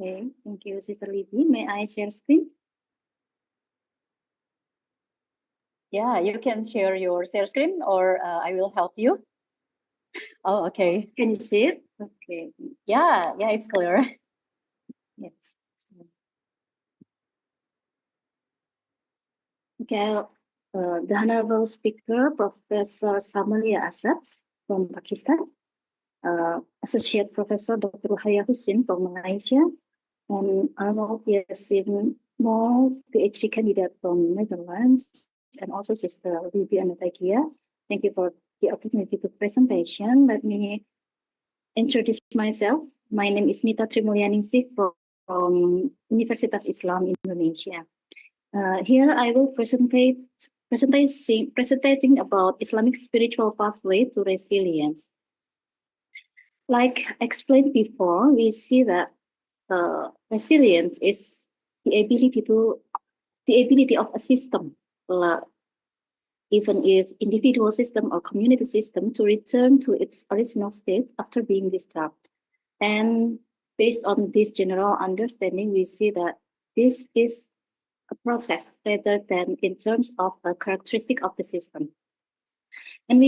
Okay, thank you, Sister Libby. May I share screen? Yeah, you can share your share screen or I will help you. Oh, okay. Can you see it? Okay. Yeah, it's clear. Yes. Okay, the Honorable Speaker, Professor Trimulyaningsih from Pakistan, Associate Professor Dr. Ruhaya Hussein from Malaysia, and Arnold Yasin Mo, PhD candidate from Netherlands, and also Sister Libby Anatakia. Thank you for the opportunity to presentation. Let me introduce myself. My name is Nita Trimulyaningsih from Universitas Islam Indonesia. Here I will presenting about Islamic spiritual pathway to resilience. Like explained before, we see that resilience is the ability of a system, even if individual system or community system, to return to its original state after being disturbed. And based on this general understanding, we see that this is a process rather than in terms of a characteristic of the system. And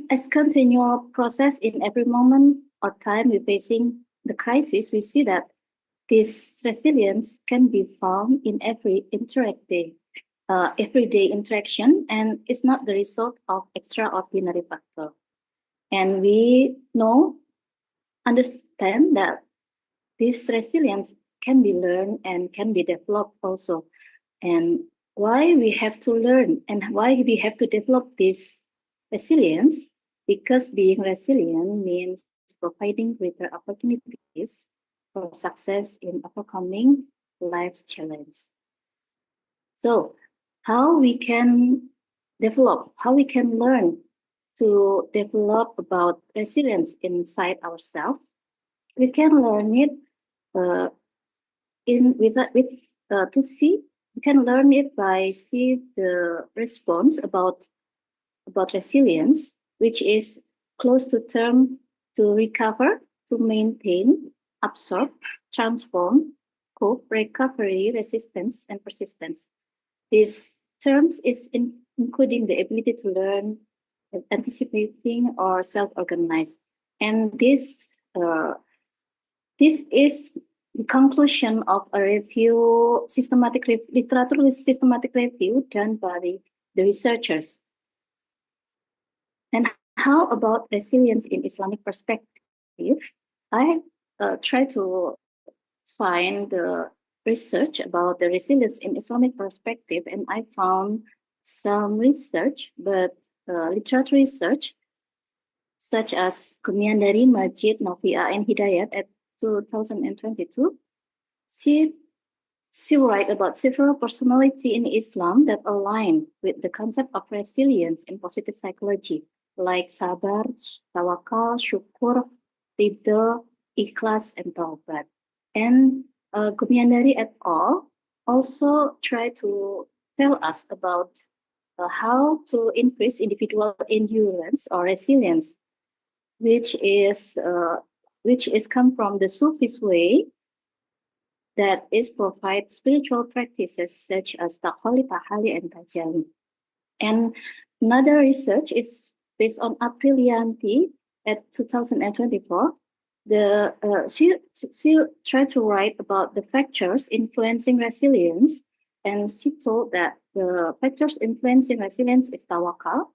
as continual process in every moment or time we're facing the crisis, we see that this resilience can be found in everyday interaction, and it's not the result of extraordinary factor. And we understand that this resilience can be learned and can be developed also. And why we have to learn and why we have to develop this resilience? Because being resilient means providing greater opportunities for success in overcoming life's challenge. So how we can learn to develop about resilience inside ourselves? We can learn it we can learn it by see the response about resilience, which is close to term to recover, to maintain, absorb, transform, cope, recovery, resistance, and persistence. These terms is including the ability to learn, anticipating, or self-organize. And this is the conclusion of a systematic review done by the researchers. And how about resilience in Islamic perspective? I try to find the research about the resilience in Islamic perspective, and I found some research, but literature research, such as Kumian dari Majid, Novia, and Hidayat at 2022. She write about several personality in Islam that align with the concept of resilience in positive psychology, like sabar, tawakal, syukur, ridha, ikhlas, and taubat. And Gumiandari et al. Also try to tell us about how to increase individual endurance or resilience, which is come from the Sufis way, that is provide spiritual practices such as Takholi, Tahali, and Tajali. And another research is based on Aprilianti at 2024. She tried to write about the factors influencing resilience, and she told that the factors influencing resilience is tawakal,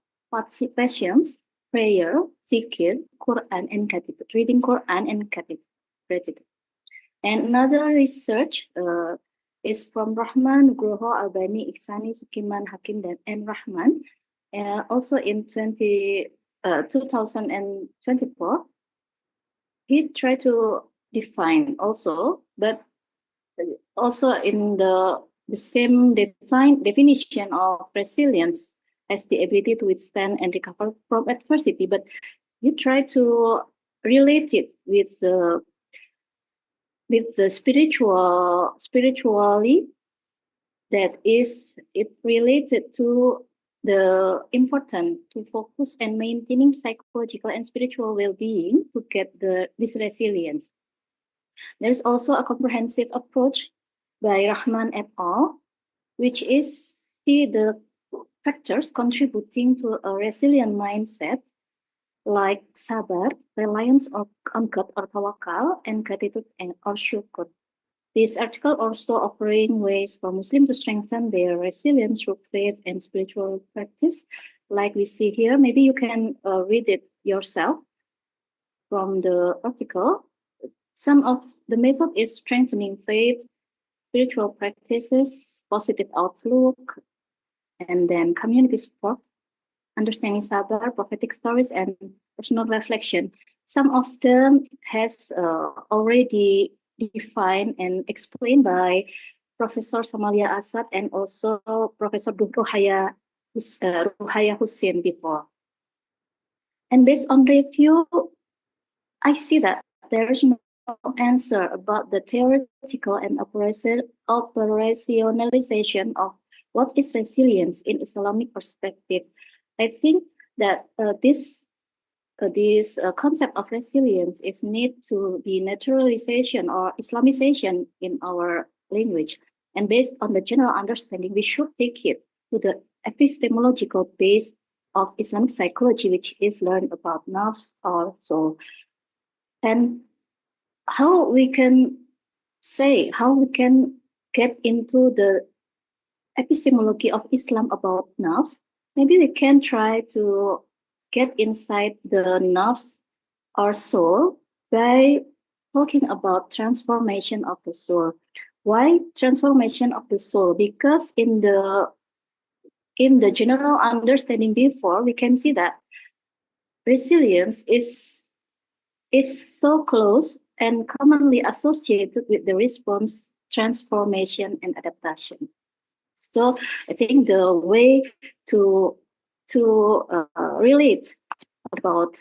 patience, prayer, zikir, Quran, and gratitude, reading Quran and gratitude. And another research is from Rahman, Nugroho, Albani, Iksani, Sukiman, Hakim, and Rahman. Also in 2024, he tried to define also, but also in the same definition of resilience as the ability to withstand and recover from adversity, but you try to relate it with the spiritually, that is it related to the important to focus and maintaining psychological and spiritual well-being to get this resilience. There's also a comprehensive approach by Rahman et al., which is see the factors contributing to a resilient mindset like sabar, reliance on God or tawakal, and gratitude or syukur. This article also offering ways for Muslims to strengthen their resilience through faith and spiritual practice. Like we see here, maybe you can read it yourself from the article. Some of the method is strengthening faith, spiritual practices, positive outlook, and then community support, understanding sabar, prophetic stories, and personal reflection. Some of them has already defined and explained by Professor Samalia Asad and also Professor Ruhaya Hussein before. And based on review, I see that there is no answer about the theoretical and operationalization of what is resilience in Islamic perspective. I think that this concept of resilience is need to be naturalization or Islamization in our language. And based on the general understanding, we should take it to the epistemological base of Islamic psychology, which is learned about nafs or soul. And how we can get into the epistemology of Islam about nafs, maybe we can try to get inside the nafs or soul by talking about transformation of the soul. Why transformation of the soul? Because in the general understanding before, we can see that resilience is so close and commonly associated with the response, transformation, and adaptation. So I think the way to relate about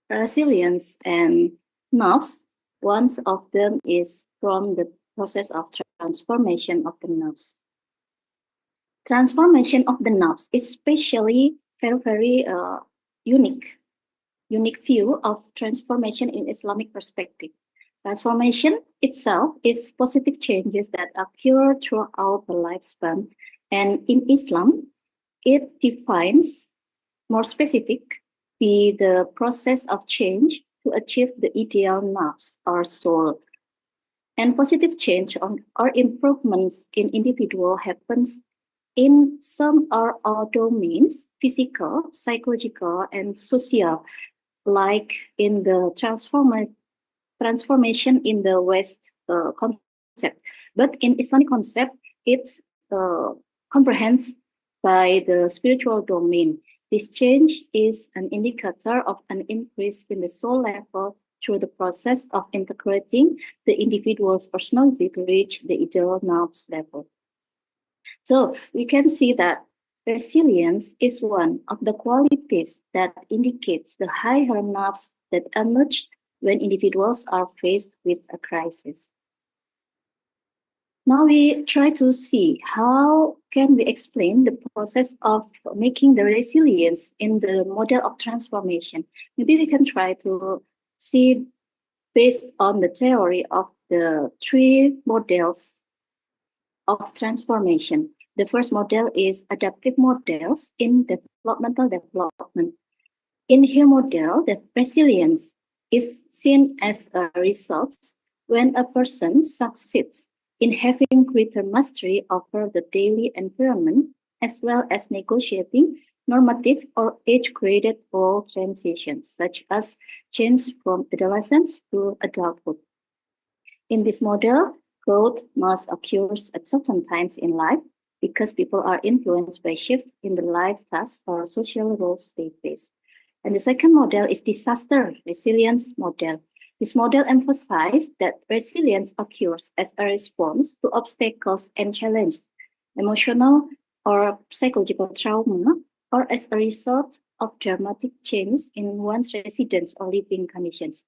resilience and nafs, one of them is from the process of transformation of the nafs. Transformation of the nafs is especially very unique view of transformation in Islamic perspective. Transformation itself is positive changes that occur throughout the lifespan. And in Islam, it defines more specific be the process of change to achieve the ideal nafs or soul. And positive change or improvements in individual happens in some or all domains, physical, psychological, and social, like in the transformation in the West concept. But in Islamic concept, it comprehends by the spiritual domain. This change is an indicator of an increase in the soul level through the process of integrating the individual's personality to reach the ideal nafs level. So we can see that resilience is one of the qualities that indicates the higher nafs that emerge when individuals are faced with a crisis. Now we try to see how can we explain the process of making the resilience in the model of transformation. Maybe we can try to see based on the theory of the three models of transformation. The first model is adaptive models in developmental development. In here model, the resilience is seen as a result when a person succeeds in having greater mastery over the daily environment, as well as negotiating normative or age-graded role transitions, such as change from adolescence to adulthood. In this model, growth must occur at certain times in life because people are influenced by shifts in the life tasks or social roles they face. And the second model is disaster resilience model. This model emphasizes that resilience occurs as a response to obstacles and challenges, emotional or psychological trauma, or as a result of dramatic change in one's residence or living conditions.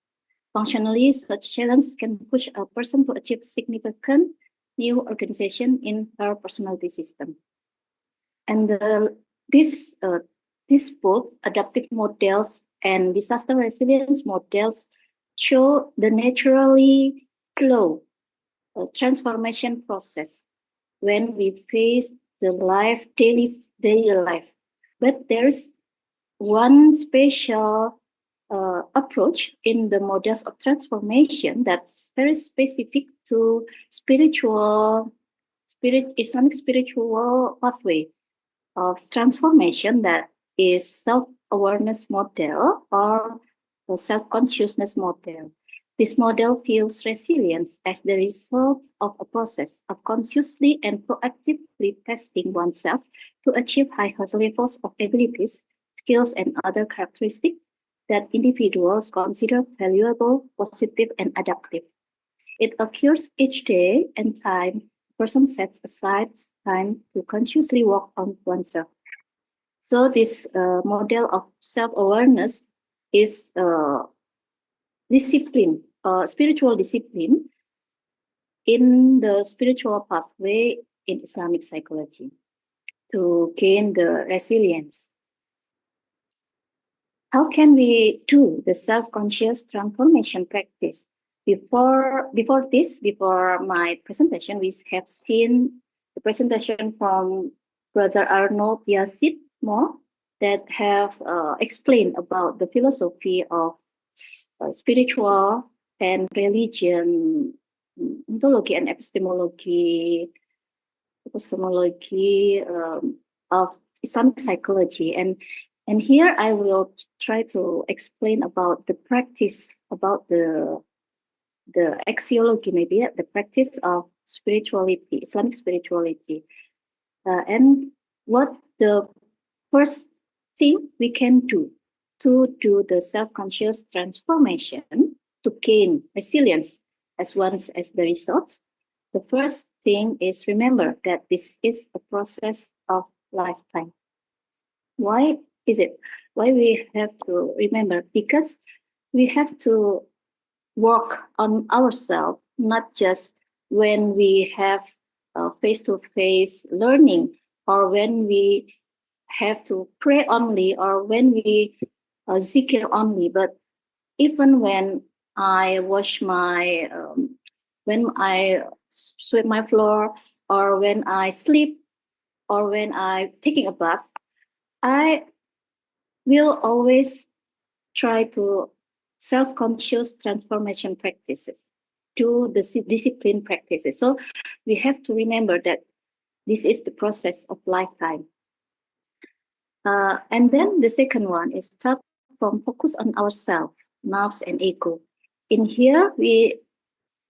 Functionally, such challenges can push a person to achieve significant new organization in her personality system. And these both adaptive models and disaster resilience models show the naturally flow transformation process when we face the daily life. But there's one special approach in the models of transformation that's very specific to Islamic spiritual pathway of transformation, that is self-awareness model or the self-consciousness model. This model views resilience as the result of a process of consciously and proactively testing oneself to achieve higher levels of abilities, skills, and other characteristics that individuals consider valuable, positive, and adaptive. It occurs each day and time a person sets aside time to consciously work on oneself. So this model of self-awareness is discipline, spiritual discipline in the spiritual pathway in Islamic psychology to gain the resilience. How can we do the self-conscious transformation practice? Before my presentation, we have seen the presentation from Brother Arnold Yassid more that have explained about the philosophy of spiritual and religion, ontology and epistemology of Islamic psychology. And here I will try to explain about the practice, about the axiology, maybe the practice of spirituality, Islamic spirituality, and what the first thing we can do to do the self-conscious transformation to gain resilience as well as the results. The first thing is remember that this is a process of lifetime. Why is it? Why we have to remember? Because we have to work on ourselves, not just when we have face-to-face learning, or when we have to pray only, or when we zikir only, but even when I wash my, when I sweep my floor, or when I sleep, or when I'm taking a bath, I will always try to self-conscious transformation practices, do the discipline practices. So we have to remember that this is the process of lifetime. And then the second one is start from focus on ourselves, nafs and ego. In here, we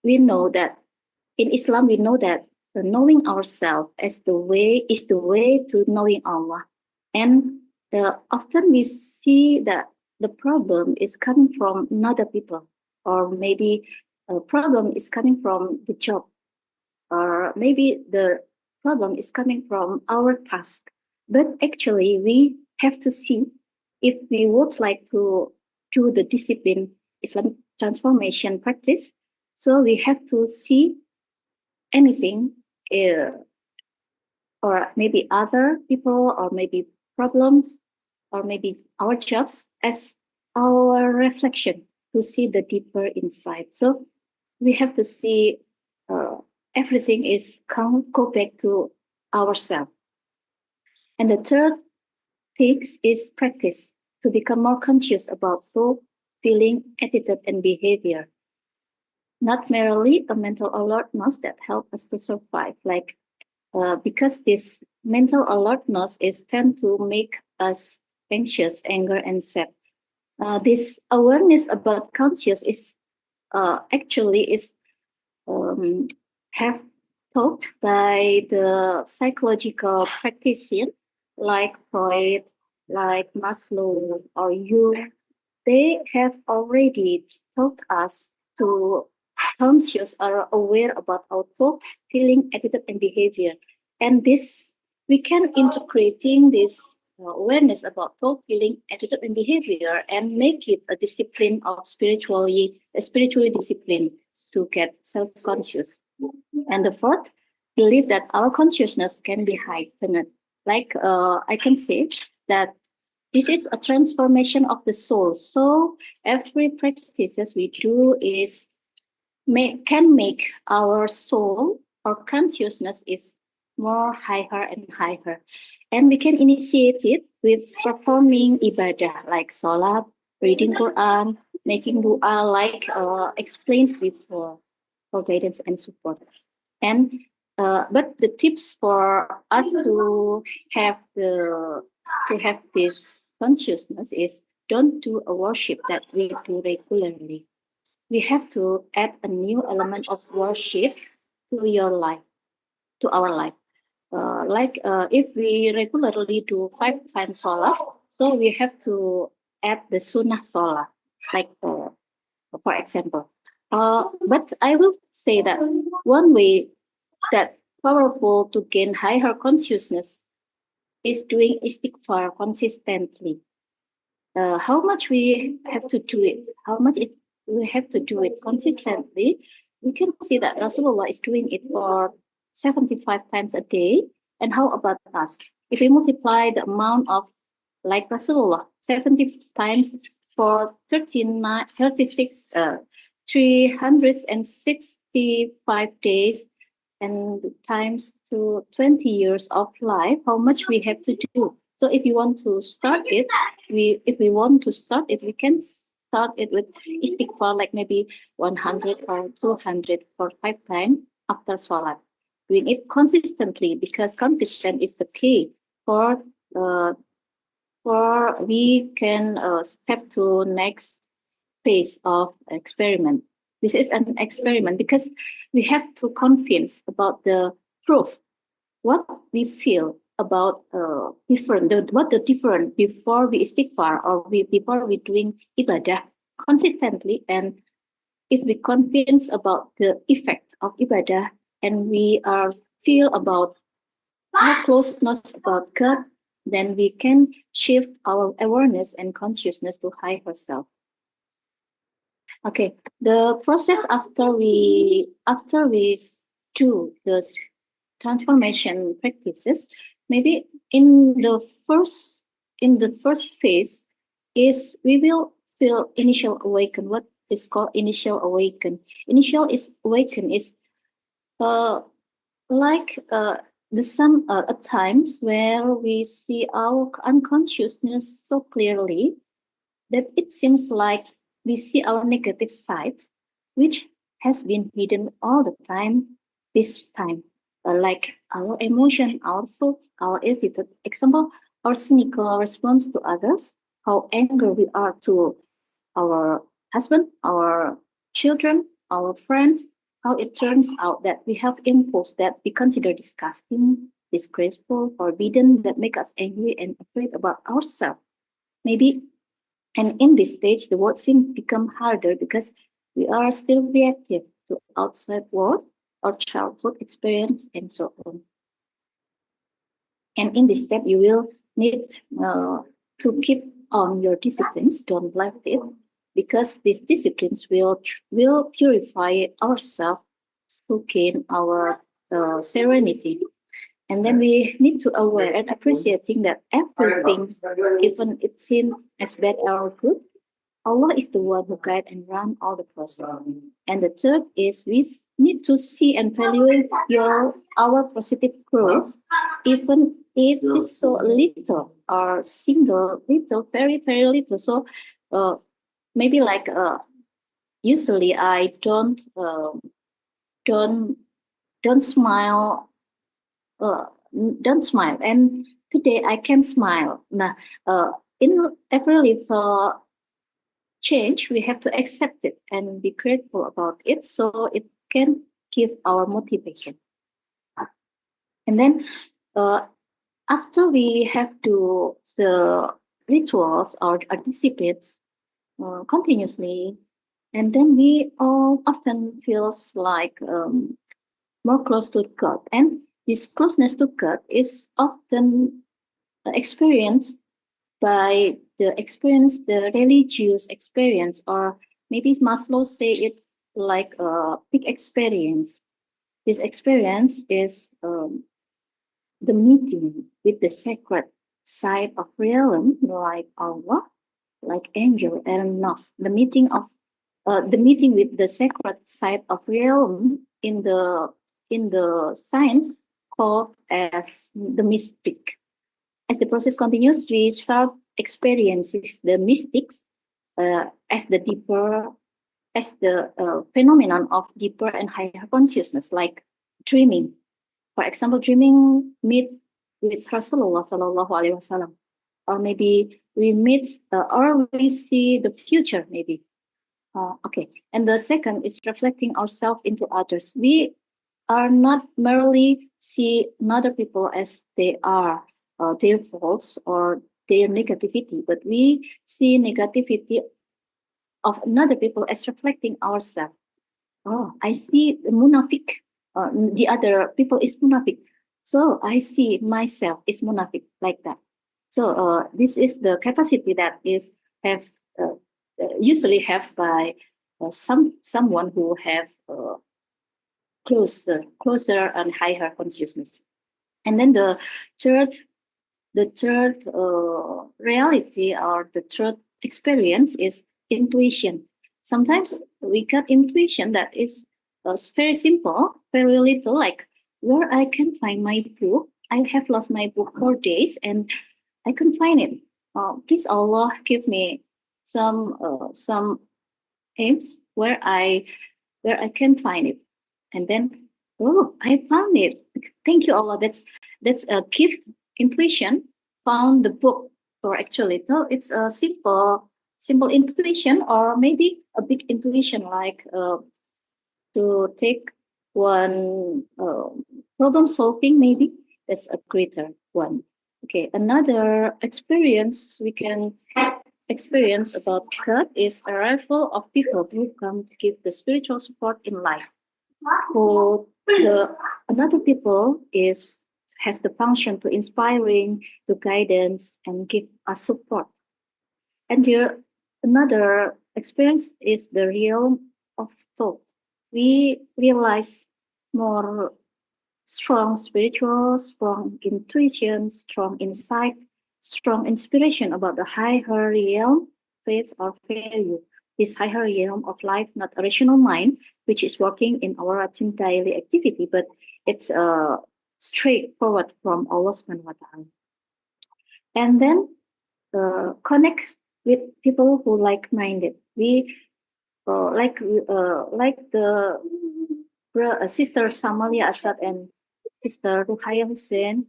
know that in Islam, we know that the knowing ourselves is the way to knowing Allah. And often we see that the problem is coming from another people, or maybe a problem is coming from the job, or maybe the problem is coming from our task. But actually, we have to see if we would like to do the discipline Islamic transformation practice. So we have to see anything, or maybe other people, or maybe problems, or maybe our jobs as our reflection to see the deeper insight. So we have to see everything is go back to ourselves. And the third thing is practice to become more conscious about thought, feeling, attitude, and behavior. Not merely a mental alertness that helps us to survive, like because this mental alertness is tend to make us anxious, anger, and sad. This awareness about conscious is actually is have taught by the psychological practitioners like Freud, like Maslow, or Jung. They have already taught us to conscious or aware about our thought, feeling, attitude, and behavior. And this we can integrating this awareness about thought, feeling, attitude, and behavior, and make it a discipline of spiritually discipline to get self-conscious. And the fourth, believe that our consciousness can be heightened. Like I can say that This is a transformation of the soul. So every practices we do is can make our soul or consciousness is more higher and higher. And we can initiate it with performing ibadah like salat, reading Quran, making dua like explained before for guidance and support. And but the tips for us to have this consciousness is don't do a worship that we do regularly. We have to add a new element of worship to your life, to our life. If we regularly do 5 times salah, so we have to add the sunnah salah, like for example. But I will say that one way that powerful to gain higher consciousness is doing istighfar consistently. How much we have to do it, we have to do it consistently. We can see that Rasulullah is doing it for 75 times a day. And how about us? If we multiply the amount of like Rasulullah, 70 times for 365 days and times to 20 years of life, how much we have to do. So if you want to start it, we can start it with istighfar, like maybe 100 or 200 for 5 times after salat. Doing it consistently, because consistent is the key for we can step to next phase of experiment. This is an experiment because we have to convince about the proof, what we feel about what the different before we istighfar or before we doing ibadah consistently. And if we convince about the effect of ibadah, and we are feel about our closeness about God, then we can shift our awareness and consciousness to higher self. Okay, the process after we do the transformation practices, maybe in the first phase is we will feel initial awaken. What is called initial awaken? Initial is awaken is the some at times where we see our unconsciousness so clearly that it seems like we see our negative sides, which has been hidden all the time. This time, like our emotion, our thoughts, our attitude. Example, our cynical response to others, how angry we are to our husband, our children, our friends, how it turns out that we have impulse that we consider disgusting, disgraceful, forbidden, that make us angry and afraid about ourselves. Maybe, and in this stage, the world seems become harder because we are still reactive to outside world or childhood experience and so on. And in this step, you will need to keep on your disciplines, don't let it, because these disciplines will purify ourselves to gain our serenity. And then we need to aware and appreciating that everything, even it seems as bad or good, Allah is the one who guide and run all the process. And the third is we need to see and value our positive growth, even if it's so little or single little, very very little. So maybe like usually I don't smile. Don't smile, and today I can smile. Now, in every little change, we have to accept it and be grateful about it, so it can give our motivation. And then, after we have to the rituals or disciplines continuously, and then we all often feels like more close to God. And this closeness to God is often experienced by the religious experience, or maybe Maslow say it like a big experience. This experience is the meeting with the sacred side of realm like Allah, like angel and nos. The meeting with the sacred side of realm in the science called as the mystic. As the process continues, we start experiences the mystics as the phenomenon of deeper and higher consciousness, like dreaming. For example, dreaming meet with Rasulullah Sallallahu Alaihi Wasallam, or maybe we meet or we see the future, maybe. Okay, and the second is reflecting ourselves into others. We are not merely see other people as they are, their faults or their negativity, but we see negativity of another people as reflecting ourselves. Oh, I see the munafik. The other people is munafik. So I see myself is munafik, like that. So this is the capacity that is have usually have by someone who have closer and higher consciousness. And then the third reality or the third experience is intuition. Sometimes we get intuition that is very simple, very little, like where I can find my book. I have lost my book for days and I couldn't find it. Please Allah give me some aims where I can find it. And then, oh, I found it. Thank you, Allah. That's a gift. Intuition found the book, or actually, no, it's a simple intuition, or maybe a big intuition, like to take one problem solving. Maybe that's a greater one. Okay, another experience we can experience about God is arrival of people who come to give the spiritual support in life. For the another people has the function to inspiring, to guidance, and give us support. And here another experience is the realm of thought. We realize more strong spiritual, strong intuition, strong insight, strong inspiration about the higher realm, faith or value. This higher realm of life, not a rational mind, which is working in our routine daily activity, but it's straightforward from Allah Subhanahu wa Ta'ala. And then connect with people who like-minded. We like the sister Samalia Asad and sister Ruhaya Hussein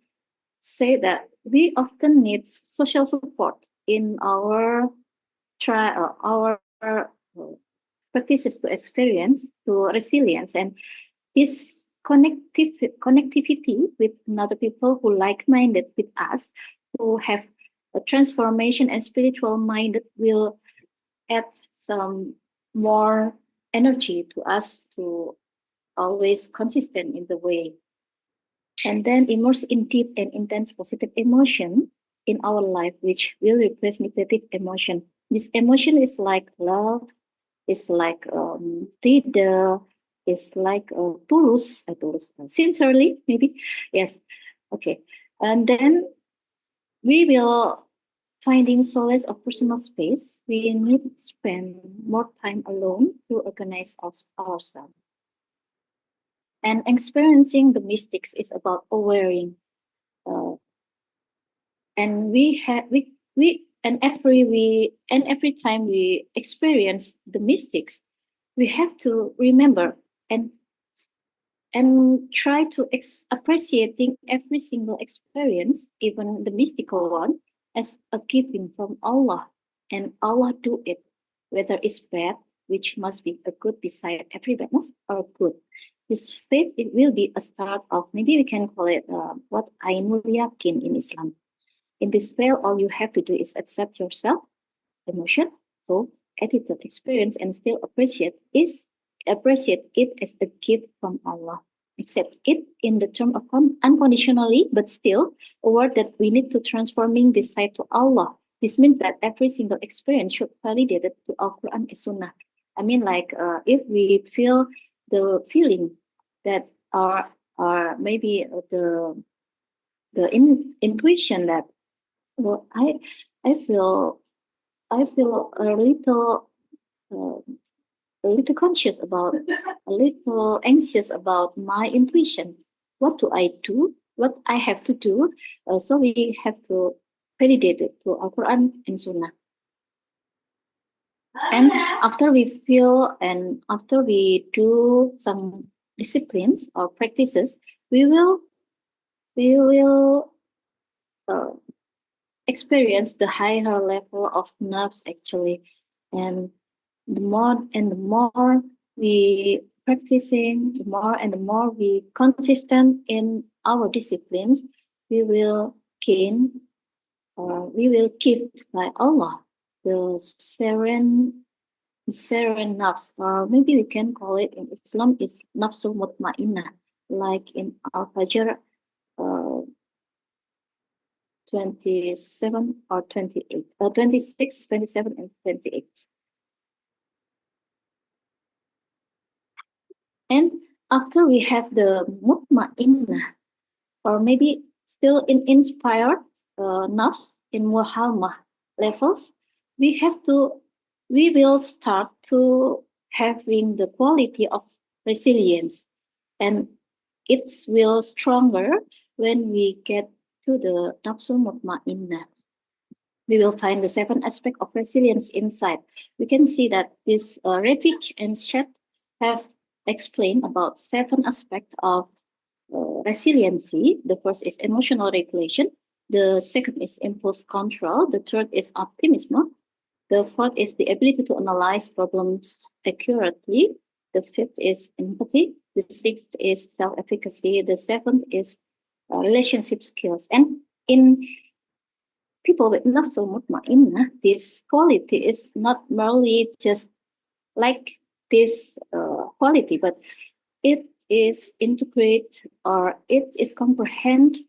say that we often need social support in our practices to experience, to resilience, and this connectivity with other people who like-minded with us, who have a transformation and spiritual minded, will add some more energy to us to always consistent in the way. And then immerse in deep and intense positive emotion in our life, which will replace negative emotion. This emotion is like love, is like reader, is like tulus, sincerely, maybe. Yes. Okay. And then we will finding solace of personal space. We need to spend more time alone to organize ourselves. And experiencing the mystics is about awareing. And every time we experience the mystics, we have to remember and try to appreciating every single experience, even the mystical one, as a giving from Allah, and Allah do it, whether it's bad, which must be a good beside every badness, or good. This faith, it will be a start of, maybe we can call it what Ainul Yakin in Islam. In this way, all you have to do is accept yourself, emotion, soul, attitude, experience, and still appreciate it as a gift from Allah. Accept it in the term of unconditionally, but still aware that we need to transforming this side to Allah. This means that every single experience should validate it to Al-Quran and Sunnah. I mean, like if we feel the feeling that maybe the intuition that Well, I feel I feel a little conscious about, a little anxious about my intuition. What do I do? What I have to do? So we have to validate it to Al Quran and Sunnah. And after we feel and after we do some disciplines or practices, we will uh, experience the higher level of nerves actually, and the more we practicing, the more and the more we consistent in our disciplines, we will gain, we will keep by Allah the serene nafs, or maybe we can call it in Islam is nafsul mutmainnah, like in Al-Fajr uh, 27 or 28, 26, 27, and 28. And after we have the mutmainnah, or maybe still in inspired nafs in muhalmah levels, we have to, we will start to having the quality of resilience, and it will stronger when we get to the nafsul mutmainnah. We will find the 7 aspects of resilience inside. We can see that this Revich and Shet have explained about 7 aspects of resiliency. The first is emotional regulation. The second is impulse control. The third is optimism. The fourth is the ability to analyze problems accurately. The fifth is empathy. The sixth is self-efficacy. The seventh is relationship skills. And in people with nafsul mutmainnah, this quality is not merely just like this quality, but it is integrated, or it is comprehended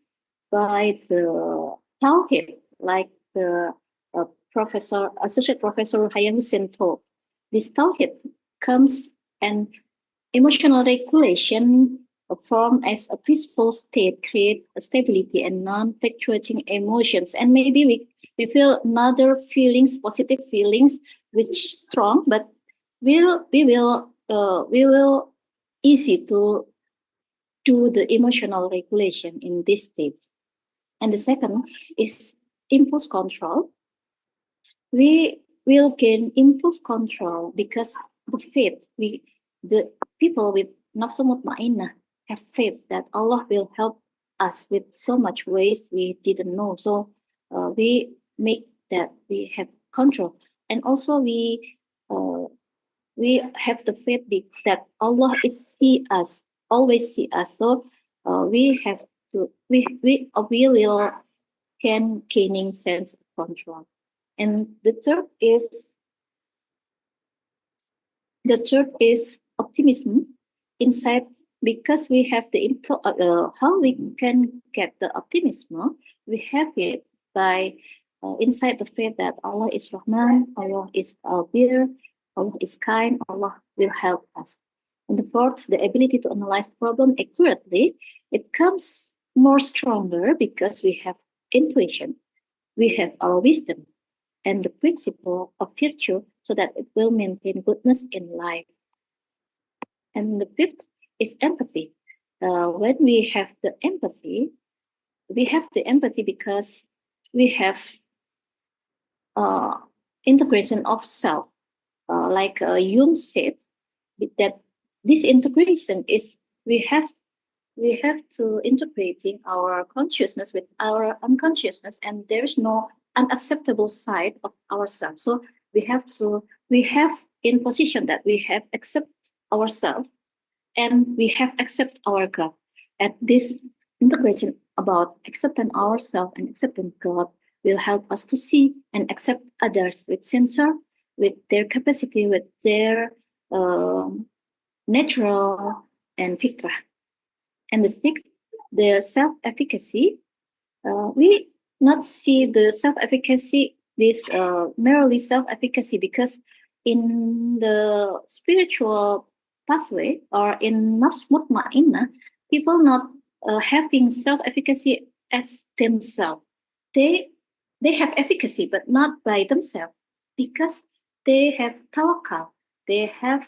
by the tauhid, like the associate professor Hayamusin told. This tauhid comes, and emotional regulation form as a peaceful state, create a stability and non-fluctuating emotions. And maybe we feel another feelings, positive feelings, which strong, but we will easy to do the emotional regulation in this state. And the second is impulse control. We will gain impulse control because the faith, the people with nafsu mutmainnah have faith that Allah will help us with so much ways we didn't know. So we make that we have control, and also we have the faith that Allah is always see us. So we have to we will can gaining sense of control. And the third is optimism inside, because we have the how we can get the optimism. We have it by inside the faith that Allah is Rahman, Allah is Albir, Allah is kind, Allah will help us. And the fourth, the ability to analyze problem accurately. It comes more stronger because we have intuition, we have our wisdom, and the principle of virtue, so that it will maintain goodness in life. And the fifth is empathy. When we have the empathy, because we have integration of self. Like Jung said, that this integration is we have to integrating our consciousness with our unconsciousness, and there is no unacceptable side of ourselves. So we have in position that we have accept ourselves, and we have accept our God. And this integration about accepting ourselves and accepting God will help us to see and accept others with sensor, with their capacity, with their natural and fitrah. And the sixth, the self-efficacy. We not see the self-efficacy, this merely self-efficacy, because in the spiritual pathway or in nafs mutmainnah, people not having self-efficacy as themselves. They they have efficacy, but not by themselves, because they have tawakal. They have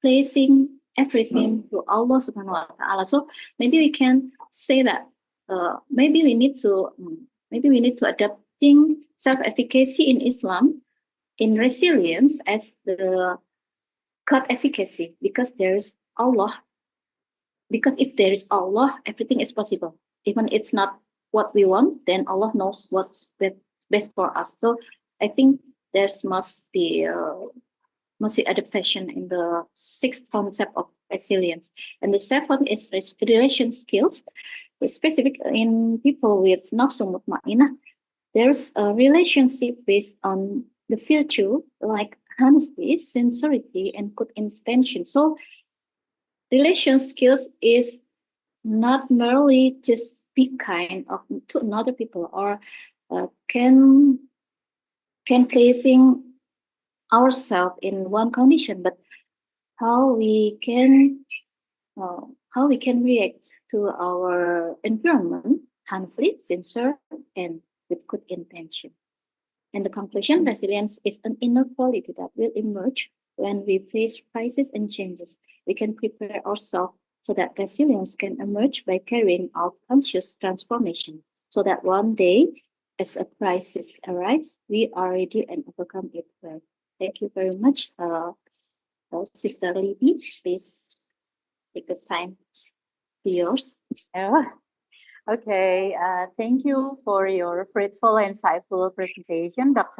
placing everything to Allah Subhanahu wa Taala. So maybe we can say that maybe we need to adapting self-efficacy in Islam in resilience as the God efficacy, because there's Allah. Because if there is Allah, everything is possible. Even it's not what we want, then Allah knows what's best for us. So I think there must be adaptation in the sixth concept of resilience. And the seventh is relation skills, specific in people with nafsu mutmainah. There's a relationship based on the virtue like honesty, sincerity, and good intention. So relation skills is not merely just be kind of to another people, or can placing ourselves in one condition, but how we can react to our environment honestly, sincere, and with good intention. And the conclusion, resilience is an inner quality that will emerge when we face crises and changes. We can prepare ourselves so that resilience can emerge by carrying out conscious transformation, so that one day, as a crisis arrives, we are ready and overcome it well. Thank you very much, Sister Libby. Please take the time to yours. Yeah. Okay, thank you for your fruitful and insightful presentation, Dr.